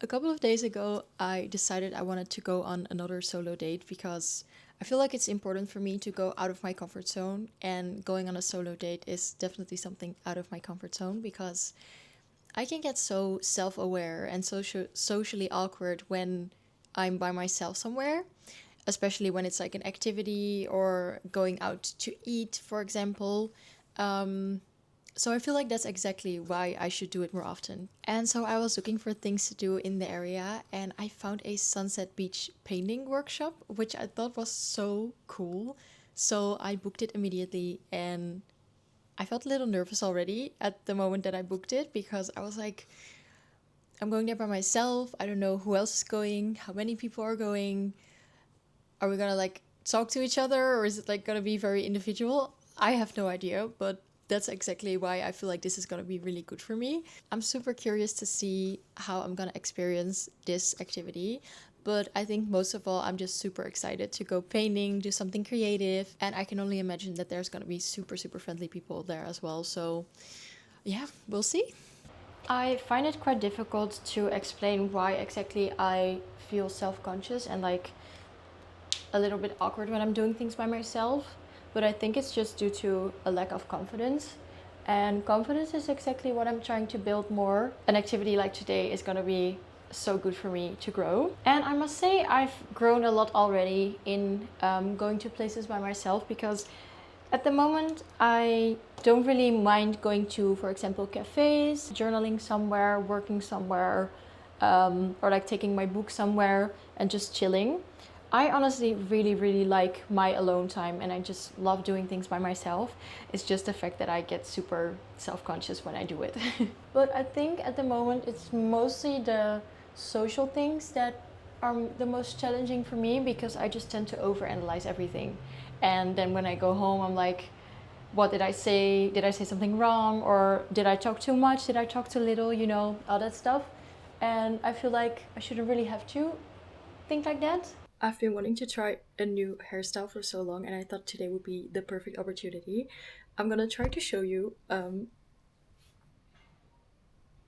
A couple of days ago, I decided I wanted to go on another solo date because I feel like it's important for me to go out of my comfort zone, and going on a solo date is definitely something out of my comfort zone because I can get so self aware and socially awkward when I'm by myself somewhere, especially when it's like an activity or going out to eat, for example. So I feel like that's exactly why I should do it more often. And so I was looking for things to do in the area, and I found a Sunset Beach painting workshop, which I thought was so cool. So I booked it immediately, and I felt a little nervous already at the moment that I booked it because I was like, I'm going there by myself. I don't know who else is going, how many people are going. Are we gonna like talk to each other, or is it like gonna be very individual? I have no idea, but that's exactly why I feel like this is gonna be really good for me. I'm super curious to see how I'm gonna experience this activity. But I think most of all, I'm just super excited to go painting, do something creative, and I can only imagine that there's gonna be super, super friendly people there as well. So, yeah, we'll see. I find it quite difficult to explain why exactly I feel self conscious and like a little bit awkward when I'm doing things by myself, but I think it's just due to a lack of confidence. And confidence is exactly what I'm trying to build more. An activity like today is going to be so good for me to grow. And I must say, I've grown a lot already in going to places by myself because at the moment, I don't really mind going to, for example, cafes, journaling somewhere, working somewhere, or like taking my book somewhere and just chilling. I honestly really, really like my alone time and I just love doing things by myself. It's just the fact that I get super self conscious when I do it. But I think at the moment it's mostly the social things that are the most challenging for me because I just tend to overanalyze everything. And then when I go home, I'm like, what did I say? Did I say something wrong? Or did I talk too much? Did I talk too little? You know, all that stuff. And I feel like I shouldn't really have to think like that. I've been wanting to try a new hairstyle for so long, and I thought today would be the perfect opportunity. I'm gonna try to show you.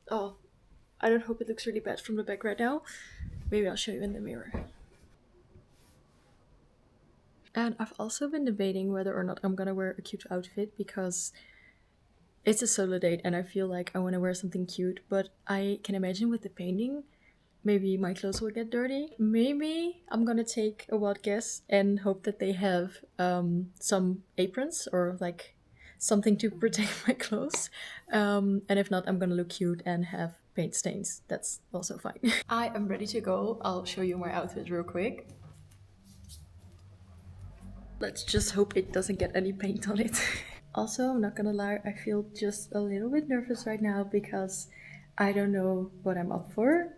Oh, I don't hope it looks really bad from the back right now. Maybe I'll show you in the mirror. And I've also been debating whether or not I'm gonna wear a cute outfit because it's a solo date and I feel like I wanna wear something cute, but I can imagine with the painting, maybe my clothes will get dirty. Maybe I'm gonna take a wild guess and hope that they have some aprons or like something to protect my clothes. And if not, I'm gonna look cute and have paint stains. That's also fine. I am ready to go. I'll show you my outfit real quick. Let's just hope it doesn't get any paint on it. Also, I'm not gonna lie, I feel just a little bit nervous right now because I don't know what I'm up for.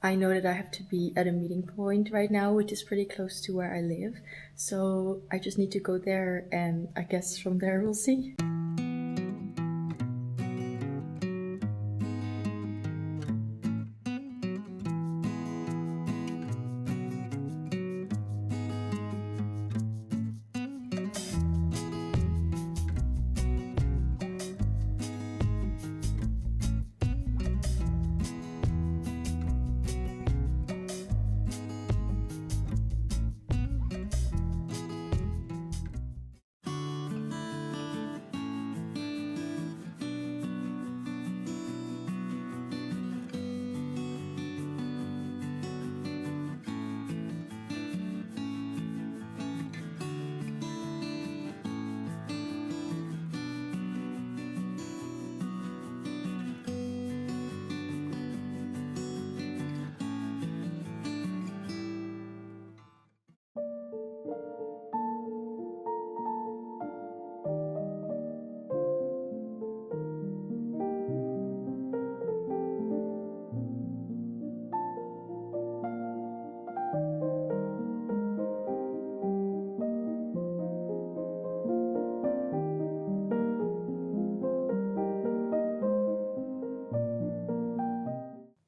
I know that I have to be at a meeting point right now, which is pretty close to where I live. So I just need to go there, and I guess from there we'll see.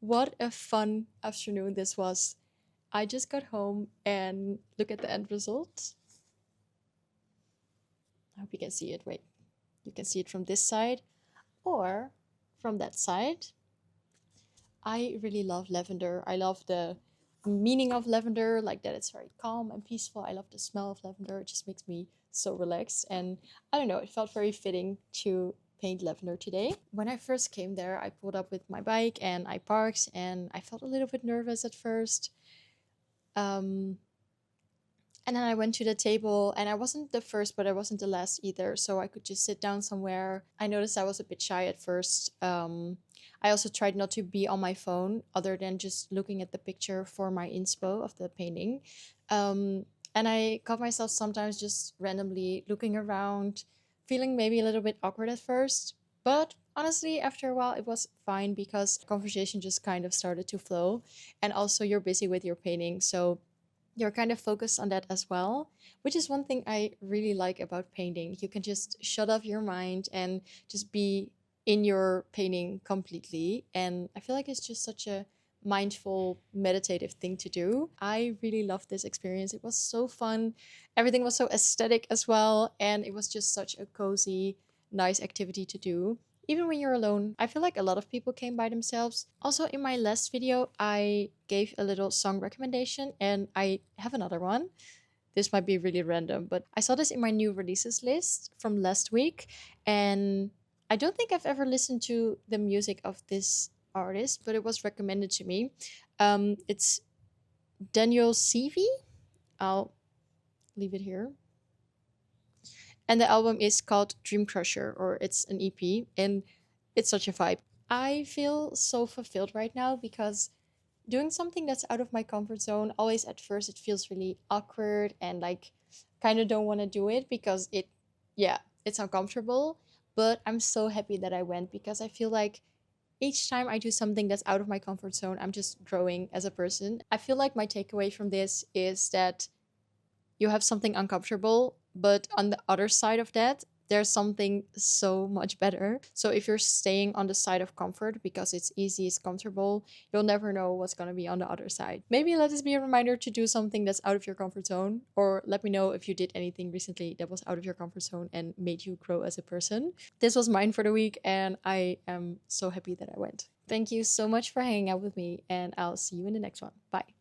What a fun afternoon this was. I just got home and look at the end result. I hope you can see it. Wait, you can see it from this side or from that side. I really love lavender. I love the meaning of lavender, like that it's very calm and peaceful. I love the smell of lavender. It just makes me so relaxed. And I don't know, it felt very fitting to paint lavender today. When I first came there, I pulled up with my bike and I parked, and I felt a little bit nervous at first. Um, and then I went to the table, and I wasn't the first, but I wasn't the last either. So I could just sit down somewhere. I noticed I was a bit shy at first. I also tried not to be on my phone other than just looking at the picture for my inspo of the painting. Um, and I caught myself sometimes just randomly looking around, feeling maybe a little bit awkward at first. But honestly, after a while, it was fine because conversation just kind of started to flow. And also, you're busy with your painting. So you're kind of focused on that as well, which is one thing I really like about painting. You can just shut off your mind and just be in your painting completely. And I feel like it's just such a mindful, meditative thing to do. I really loved this experience. It was so fun. Everything was so aesthetic as well. And it was just such a cozy, nice activity to do even when you're alone. I feel like a lot of people came by themselves. Also, in my last video, I gave a little song recommendation, and I have another one. This might be really random, but I saw this in my new releases list from last week, and I don't think I've ever listened to the music of this artist, but it was recommended to me. It's Daniel Seavey. I'll leave it here. And the album is called Dream Crusher, or it's an EP, and it's such a vibe. I feel so fulfilled right now because doing something that's out of my comfort zone, always at first it feels really awkward and like kind of don't want to do it because yeah, it's uncomfortable. But I'm so happy that I went because I feel like each time I do something that's out of my comfort zone, I'm just growing as a person. I feel like my takeaway from this is that you have something uncomfortable, but on the other side of that, there's something so much better. So if you're staying on the side of comfort because it's easy, it's comfortable, you'll never know what's going to be on the other side. Maybe let this be a reminder to do something that's out of your comfort zone, or let me know if you did anything recently that was out of your comfort zone and made you grow as a person. This was mine for the week, and I am so happy that I went. Thank you so much for hanging out with me, and I'll see you in the next one. Bye.